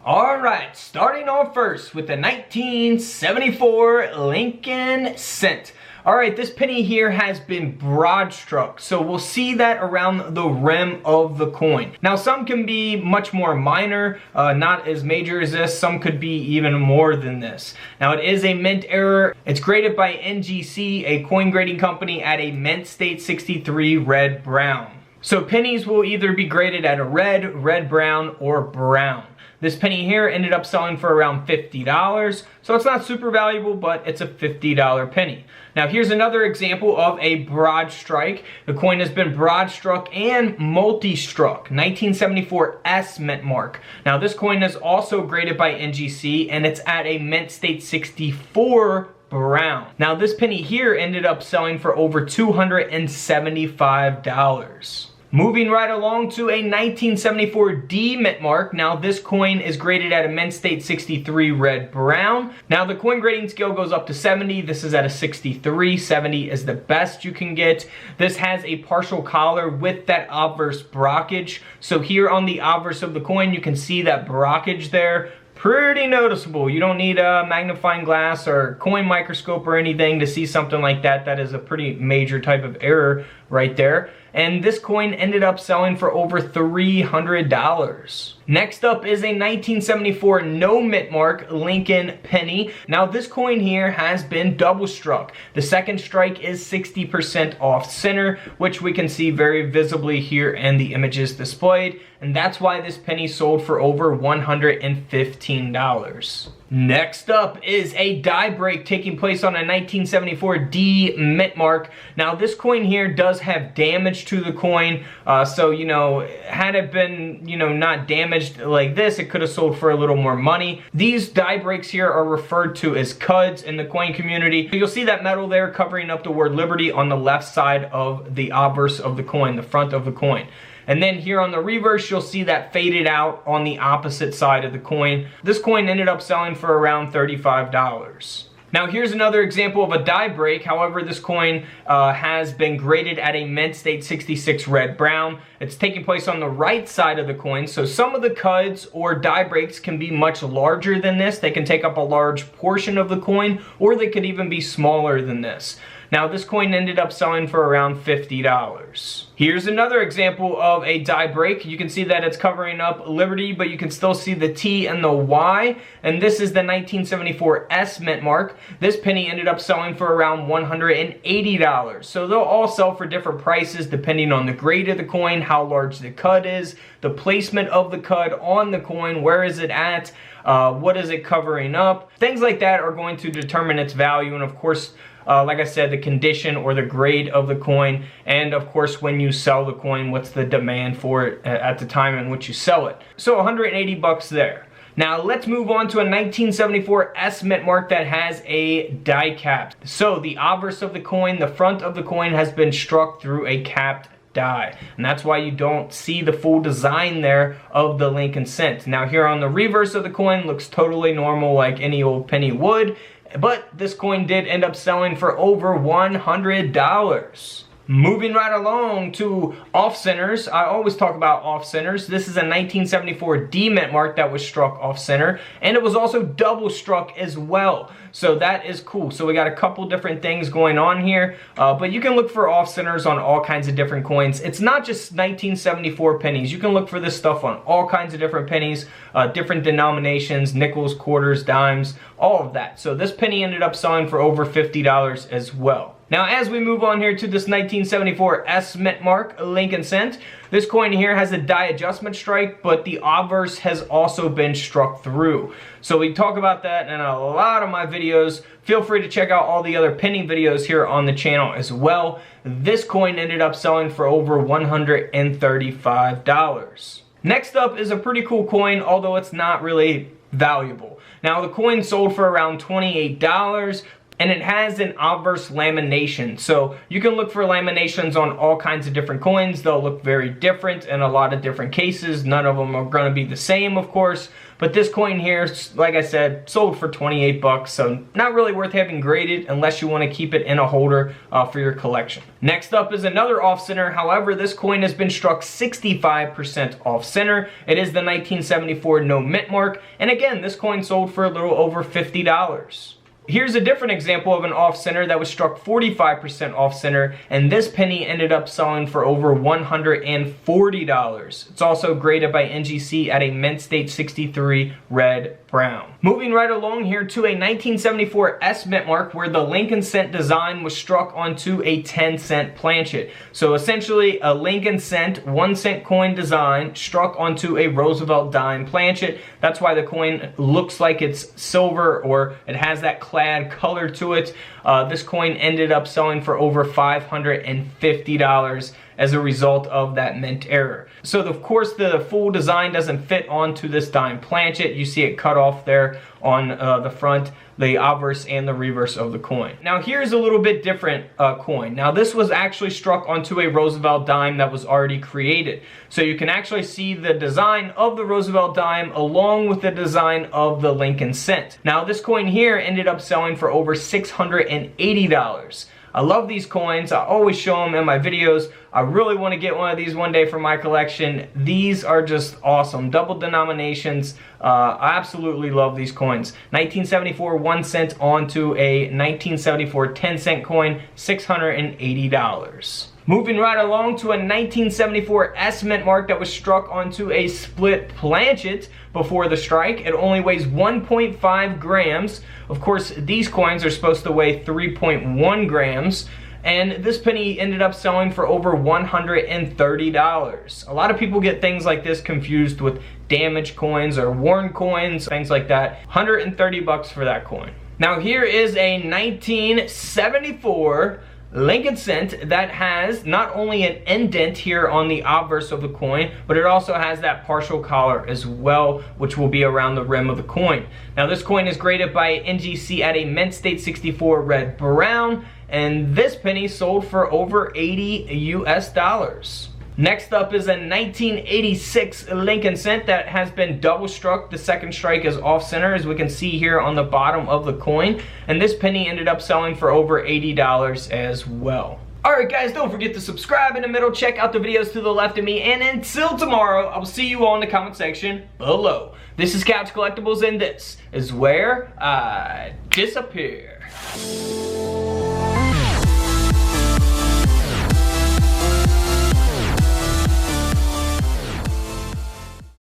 Alright, starting off first with the 1974 Lincoln cent. Alright, this penny here has been broadstruck, so we'll see that around the rim of the coin. Now some can be much more minor, not as major as this. Some could be even more than this. Now it is a mint error. It's graded by NGC, a coin grading company, at a mint state 63 red brown. So pennies will either be graded at a red, red brown, or brown. This penny here ended up selling for around $50, so it's not super valuable, but it's a $50 penny. Now here's another example of a broadstrike. The coin has been broadstruck and multi-struck, 1974 S mint mark. Now this coin is also graded by NGC, and it's at a mint state 64 brown. Now this penny here ended up selling for over $275. Moving right along to a 1974 D mint mark. Now this coin is graded at a mint state 63 red brown. Now the coin grading scale goes up to 70. This is at a 63. 70 is the best you can get. This has a partial collar with that obverse brockage. So here on the obverse of the coin, you can see that brockage there. Pretty noticeable. You don't need a magnifying glass or coin microscope or anything to see something like that. That is a pretty major type of error right there. And this coin ended up selling for over $300. Next up is a 1974 no mint mark Lincoln penny. Now this coin here has been double struck. The second strike is 60% off center, which we can see very visibly here in the images displayed. And that's why this penny sold for over $115. Next up is a die break taking place on a 1974 D mint mark. Now this coin here does have damage to the coin, so you know, had it been, you know, not damaged like this, it could have sold for a little more money. These die breaks here are referred to as cuds in the coin community. You'll see that metal there covering up the word liberty on the left side of the obverse of the coin, the front of the coin. And then here on the reverse, you'll see that faded out on the opposite side of the coin. This coin ended up selling for around $35. Now here's another example of a die break. However, this coin has been graded at a mint state 66 red brown. It's taking place on the right side of the coin. So some of the cuds or die breaks can be much larger than this. They can take up a large portion of the coin, or they could even be smaller than this. Now this coin ended up selling for around $50. Here's another example of a die break. You can see that it's covering up Liberty, but you can still see the T and the Y. And this is the 1974 S mint mark. This penny ended up selling for around $180. So they'll all sell for different prices depending on the grade of the coin, how large the cud is, the placement of the cud on the coin, where is it at, what is it covering up. Things like that are going to determine its value, and of course, like I said, the condition or the grade of the coin, and of course when you sell the coin, what's the demand for it at the time in which you sell it. So 180 bucks there. Now let's move on to a 1974 S mint mark that has a die cap. So the obverse of the coin, the front of the coin, has been struck through a capped die, and that's why you don't see the full design there of the Lincoln cent. Now here on the reverse of the coin, looks totally normal like any old penny would, but this coin did end up selling for over $100. Moving right along to off-centers. I always talk about off-centers. This is a 1974 D mint mark that was struck off-center, and it was also double struck as well. So that is cool. So we got a couple different things going on here, but you can look for off-centers on all kinds of different coins. It's not just 1974 pennies. You can look for this stuff on all kinds of different pennies, different denominations, nickels, quarters, dimes, all of that. So this penny ended up selling for over $50 as well. Now as we move on here to this 1974 S mint mark Lincoln cent, this coin here has a die adjustment strike, but the obverse has also been struck through. So we talk about that in a lot of my videos. Feel free to check out all the other penny videos here on the channel as well. This coin ended up selling for over $135. Next up is a pretty cool coin, although it's not really valuable. Now the coin sold for around $28, And it has an obverse lamination. So you can look for laminations on all kinds of different coins. They'll look very different in a lot of different cases. None of them are going to be the same, of course. But this coin here, like I said, sold for 28 bucks. So not really worth having graded unless you want to keep it in a holder for your collection. Next up is another off-center. However, this coin has been struck 65% off-center. It is the 1974 no mint mark. And again, this coin sold for a little over $50. Here's a different example of an off-center that was struck 45% off-center, and this penny ended up selling for over $140. It's also graded by NGC at a mint state 63 red brown. Moving right along here to a 1974 S mint mark where the Lincoln cent design was struck onto a 10-cent planchet. So essentially a Lincoln cent 1-cent coin design struck onto a Roosevelt dime planchet. That's why the coin looks like it's silver, or it has that clad color to it. This coin ended up selling for over $550 as a result of that mint error. So of course the full design doesn't fit onto this dime planchet. You see it cut off there on the front, the obverse and the reverse of the coin. Now here's a little bit different coin. Now this was actually struck onto a Roosevelt dime that was already created. So you can actually see the design of the Roosevelt dime along with the design of the Lincoln cent. Now this coin here ended up selling for over $680. I love these coins. I always show them in my videos. I really want to get one of these one day for my collection. These are just awesome. Double denominations. I absolutely love these coins. 1974 1 cent onto a 1974 10-cent coin, $680. Moving right along to a 1974 S mint mark that was struck onto a split planchet before the strike. It only weighs 1.5 grams. Of course, these coins are supposed to weigh 3.1 grams. And this penny ended up selling for over $130. A lot of people get things like this confused with damaged coins or worn coins, things like that. 130 bucks for that coin. Now here is a 1974 Lincoln cent that has not only an indent here on the obverse of the coin, but it also has that partial collar as well, which will be around the rim of the coin. Now this coin is graded by NGC at a mint state 64 red brown, and this penny sold for over $80 US. Next up is a 1986 Lincoln cent that has been double struck. The second strike is off center, as we can see here on the bottom of the coin. And this penny ended up selling for over $80 as well. Alright guys, don't forget to subscribe in the middle, check out the videos to the left of me, and until tomorrow, I'll see you all in the comment section below. This is Couch Collectibles, and this is where I disappear.